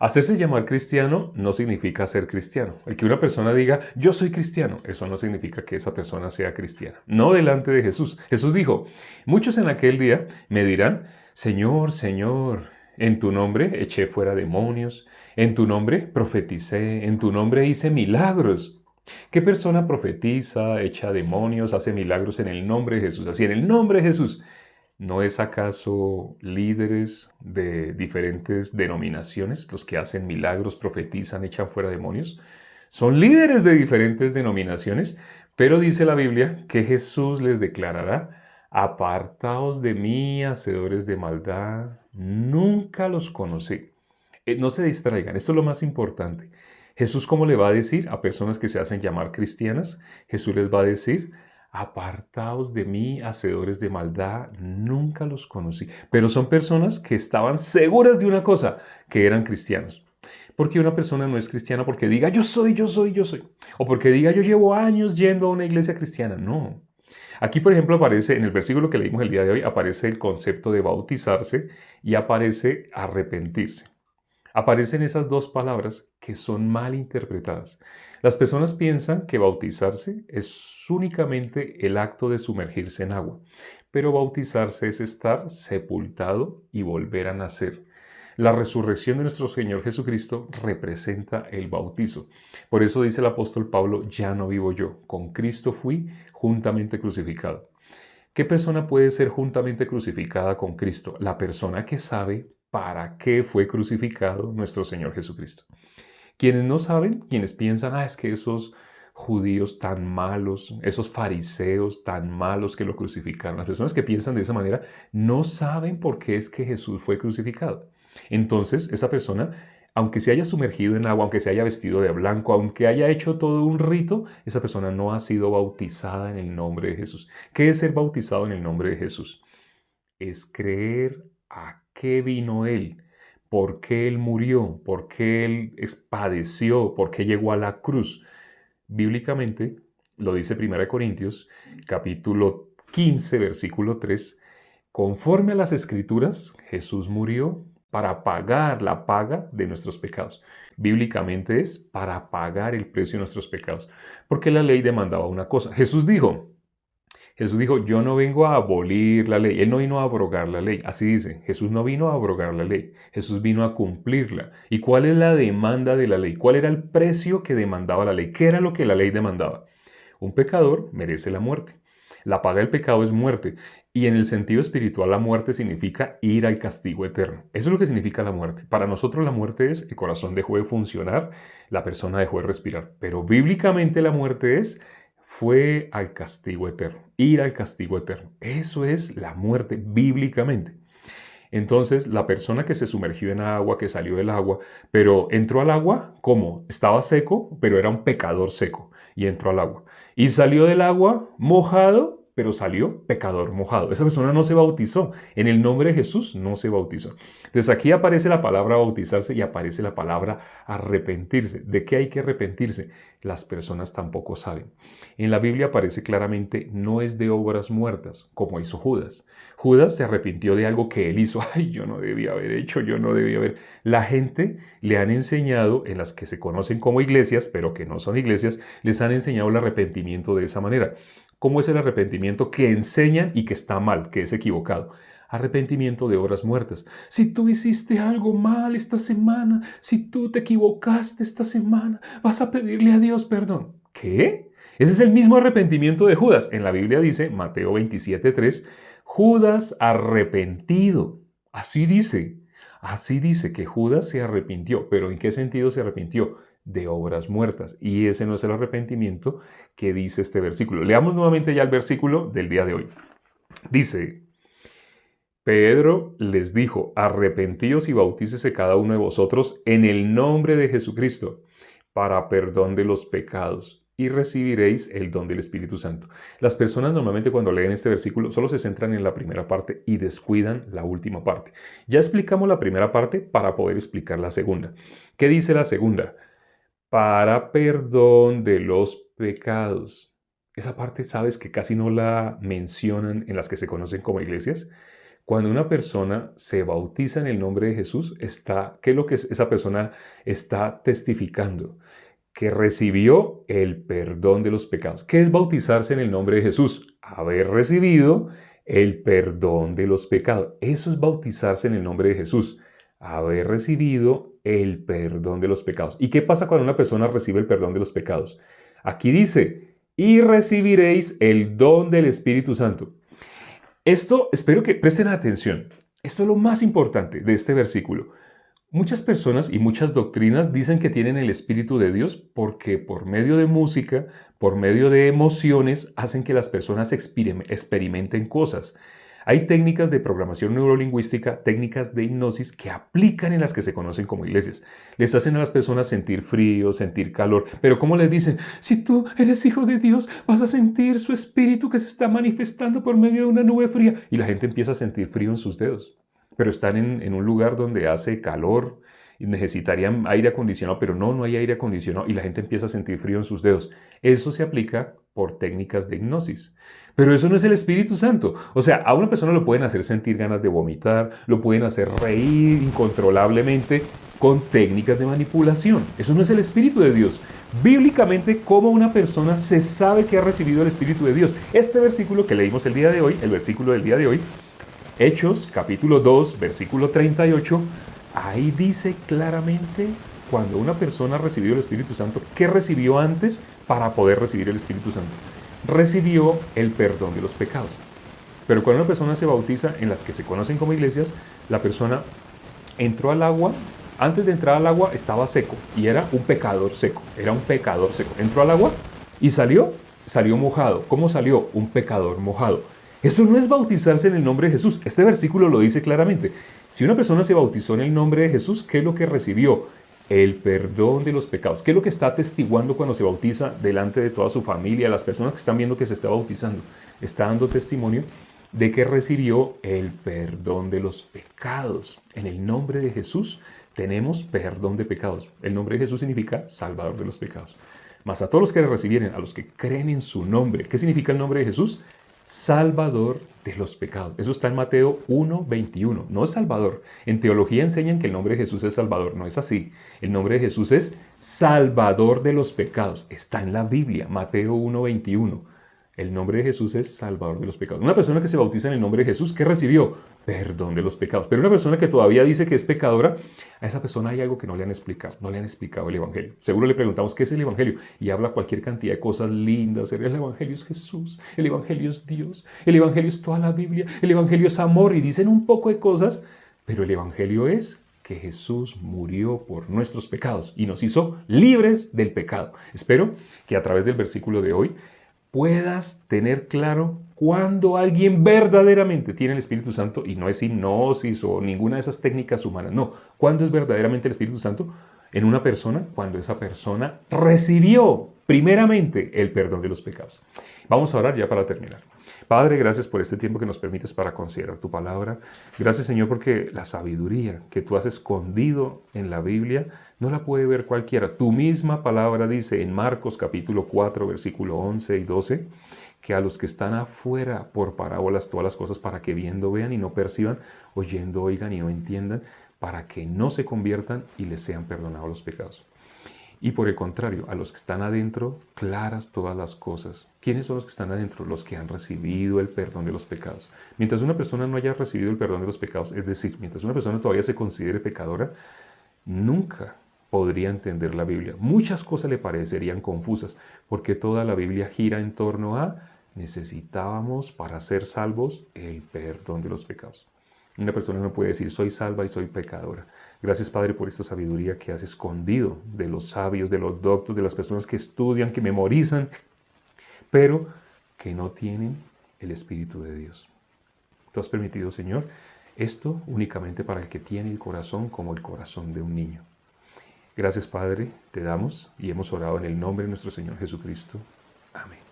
Hacerse llamar cristiano no significa ser cristiano. El que una persona diga, yo soy cristiano, eso no significa que esa persona sea cristiana. No delante de Jesús. Jesús dijo, muchos en aquel día me dirán, Señor, Señor, en tu nombre eché fuera demonios, en tu nombre profeticé, en tu nombre hice milagros. ¿Qué persona profetiza, echa demonios, hace milagros en el nombre de Jesús? Así, en el nombre de Jesús. ¿No es acaso líderes de diferentes denominaciones los que hacen milagros, profetizan, echan fuera demonios? Son líderes de diferentes denominaciones, pero dice la Biblia que Jesús les declarará, apartaos de mí, hacedores de maldad, nunca los conocí. No se distraigan, esto es lo más importante. Jesús, ¿cómo le va a decir a personas que se hacen llamar cristianas? Jesús les va a decir, apartaos de mí, hacedores de maldad, nunca los conocí. Pero son personas que estaban seguras de una cosa, que eran cristianos. Porque una persona no es cristiana porque diga, yo soy, yo soy, yo soy. O porque diga, yo llevo años yendo a una iglesia cristiana. No. Aquí, por ejemplo, aparece, en el versículo que leímos el día de hoy, aparece el concepto de bautizarse y aparece arrepentirse. Aparecen esas dos palabras que son mal interpretadas. Las personas piensan que bautizarse es únicamente el acto de sumergirse en agua, pero bautizarse es estar sepultado y volver a nacer. La resurrección de nuestro Señor Jesucristo representa el bautizo. Por eso dice el apóstol Pablo, ya no vivo yo, con Cristo fui juntamente crucificado. ¿Qué persona puede ser juntamente crucificada con Cristo? La persona que sabe para qué fue crucificado nuestro Señor Jesucristo. Quienes no saben, quienes piensan, es que esos judíos tan malos, esos fariseos tan malos que lo crucificaron, las personas que piensan de esa manera, no saben por qué es que Jesús fue crucificado. Entonces, esa persona, aunque se haya sumergido en agua, aunque se haya vestido de blanco, aunque haya hecho todo un rito, esa persona no ha sido bautizada en el nombre de Jesús. ¿Qué es ser bautizado en el nombre de Jesús? Es creer a qué vino Él, por qué Él murió, por qué Él padeció, por qué llegó a la cruz. Bíblicamente, lo dice 1 Corintios, capítulo 15, versículo 3, conforme a las Escrituras, Jesús murió para pagar la paga de nuestros pecados. Bíblicamente es para pagar el precio de nuestros pecados, porque la ley demandaba una cosa. Jesús dijo, yo no vengo a abolir la ley. Él no vino a abrogar la ley. Así dice, Jesús no vino a abrogar la ley. Jesús vino a cumplirla. ¿Y cuál es la demanda de la ley? ¿Cuál era el precio que demandaba la ley? ¿Qué era lo que la ley demandaba? Un pecador merece la muerte. La paga del pecado es muerte. Y en el sentido espiritual, la muerte significa ir al castigo eterno. Eso es lo que significa la muerte. Para nosotros la muerte es el corazón dejó de funcionar, la persona dejó de respirar. Pero bíblicamente la muerte es fue al castigo eterno, ir al castigo eterno. Eso es la muerte bíblicamente. Entonces, la persona que se sumergió en agua, que salió del agua, pero entró al agua, ¿cómo? Estaba seco, pero era un pecador seco y entró al agua. Y salió del agua mojado, pero salió pecador mojado. Esa persona no se bautizó. En el nombre de Jesús no se bautizó. Entonces aquí aparece la palabra bautizarse y aparece la palabra arrepentirse. ¿De qué hay que arrepentirse? Las personas tampoco saben. En la Biblia aparece claramente, no es de obras muertas, como hizo Judas. Judas se arrepintió de algo que él hizo. Ay, yo no debía haber hecho, yo no debía haber. La gente le han enseñado, en las que se conocen como iglesias, pero que no son iglesias, les han enseñado el arrepentimiento de esa manera. ¿Cómo es el arrepentimiento que enseñan y que está mal, que es equivocado? Arrepentimiento de obras muertas. Si tú hiciste algo mal esta semana, si tú te equivocaste esta semana, vas a pedirle a Dios perdón. ¿Qué? Ese es el mismo arrepentimiento de Judas. En la Biblia dice, Mateo 27:3, Judas arrepentido. Así dice. Así dice que Judas se arrepintió. ¿Pero en qué sentido se arrepintió? De obras muertas. Y ese no es el arrepentimiento que dice este versículo. Leamos nuevamente ya el versículo del día de hoy. Dice, Pedro les dijo, arrepentíos y bautícese cada uno de vosotros en el nombre de Jesucristo para perdón de los pecados y recibiréis el don del Espíritu Santo. Las personas normalmente cuando leen este versículo solo se centran en la primera parte y descuidan la última parte. Ya explicamos la primera parte para poder explicar la segunda. ¿Qué dice la segunda? Para perdón de los pecados. Esa parte, sabes que casi no la mencionan en las que se conocen como iglesias. Cuando una persona se bautiza en el nombre de Jesús, ¿qué es lo que esa persona está testificando? Que recibió el perdón de los pecados. ¿Qué es bautizarse en el nombre de Jesús? Haber recibido el perdón de los pecados. Eso es bautizarse en el nombre de Jesús. Haber recibido el perdón de los pecados. ¿Y qué pasa cuando una persona recibe el perdón de los pecados? Aquí dice, y recibiréis el don del Espíritu Santo. Esto, espero que presten atención. Esto es lo más importante de este versículo. Muchas personas y muchas doctrinas dicen que tienen el Espíritu de Dios porque por medio de música, por medio de emociones, hacen que las personas experimenten cosas. Hay técnicas de programación neurolingüística, técnicas de hipnosis que aplican en las que se conocen como iglesias. Les hacen a las personas sentir frío, sentir calor, pero ¿cómo les dicen? Si tú eres hijo de Dios, vas a sentir su espíritu que se está manifestando por medio de una nube fría. Y la gente empieza a sentir frío en sus dedos. Pero están en un lugar donde hace calor y necesitarían aire acondicionado, pero no hay aire acondicionado y la gente empieza a sentir frío en sus dedos. Eso se aplica por técnicas de hipnosis. Pero eso no es el Espíritu Santo. O sea, a una persona lo pueden hacer sentir ganas de vomitar, lo pueden hacer reír incontrolablemente con técnicas de manipulación. Eso no es el Espíritu de Dios. Bíblicamente, ¿cómo una persona se sabe que ha recibido el Espíritu de Dios? Este versículo que leímos el día de hoy, el versículo del día de hoy, Hechos, capítulo 2, versículo 38, ahí dice claramente cuando una persona ha recibido el Espíritu Santo, ¿qué recibió antes para poder recibir el Espíritu Santo? Recibió el perdón de los pecados. Pero cuando una persona se bautiza en las que se conocen como iglesias, la persona entró al agua, antes de entrar al agua estaba seco y era un pecador seco, Entró al agua y salió mojado. ¿Cómo salió? Un pecador mojado. Eso no es bautizarse en el nombre de Jesús. Este versículo lo dice claramente. Si una persona se bautizó en el nombre de Jesús, ¿qué es lo que recibió? El perdón de los pecados. ¿Qué es lo que está atestiguando cuando se bautiza delante de toda su familia? Las personas que están viendo que se está bautizando. Está dando testimonio de que recibió el perdón de los pecados. En el nombre de Jesús tenemos perdón de pecados. El nombre de Jesús significa Salvador de los pecados. Mas a todos los que le recibieren, a los que creen en su nombre. ¿Qué significa el nombre de Jesús? Salvador de los pecados. Eso está en Mateo 1:21. No es Salvador. En teología enseñan que el nombre de Jesús es Salvador. No es así. El nombre de Jesús es Salvador de los pecados. Está en la Biblia, Mateo 1:21. El nombre de Jesús es Salvador de los pecados. Una persona que se bautiza en el nombre de Jesús, ¿qué recibió? Perdón de los pecados. Pero una persona que todavía dice que es pecadora, a esa persona hay algo que no le han explicado. No le han explicado el Evangelio. Seguro le preguntamos qué es el Evangelio y habla cualquier cantidad de cosas lindas. El Evangelio es Jesús, el Evangelio es Dios, el Evangelio es toda la Biblia, el Evangelio es amor y dicen un poco de cosas, pero el Evangelio es que Jesús murió por nuestros pecados y nos hizo libres del pecado. Espero que a través del versículo de hoy puedas tener claro cuando alguien verdaderamente tiene el Espíritu Santo, y no es hipnosis o ninguna de esas técnicas humanas, no. ¿Cuándo es verdaderamente el Espíritu Santo en una persona? Cuando esa persona recibió primeramente el perdón de los pecados. Vamos a orar ya para terminar. Padre, gracias por este tiempo que nos permites para considerar tu palabra. Gracias, Señor, porque la sabiduría que tú has escondido en la Biblia no la puede ver cualquiera. Tu misma palabra dice en Marcos capítulo 4, versículo 11 y 12, que a los que están afuera por parábolas todas las cosas para que viendo vean y no perciban, oyendo oigan y no entiendan, para que no se conviertan y les sean perdonados los pecados. Y por el contrario, a los que están adentro, claras todas las cosas. ¿Quiénes son los que están adentro? Los que han recibido el perdón de los pecados. Mientras una persona no haya recibido el perdón de los pecados, es decir, mientras una persona todavía se considere pecadora, nunca podría entender la Biblia. Muchas cosas le parecerían confusas, porque toda la Biblia gira en torno a necesitábamos para ser salvos el perdón de los pecados. Una persona no puede decir soy salva y soy pecadora. Gracias, Padre, por esta sabiduría que has escondido de los sabios, de los doctos, de las personas que estudian, que memorizan, pero que no tienen el Espíritu de Dios. Tú has permitido, Señor, esto únicamente para el que tiene el corazón como el corazón de un niño. Gracias, Padre, te damos y hemos orado en el nombre de nuestro Señor Jesucristo. Amén.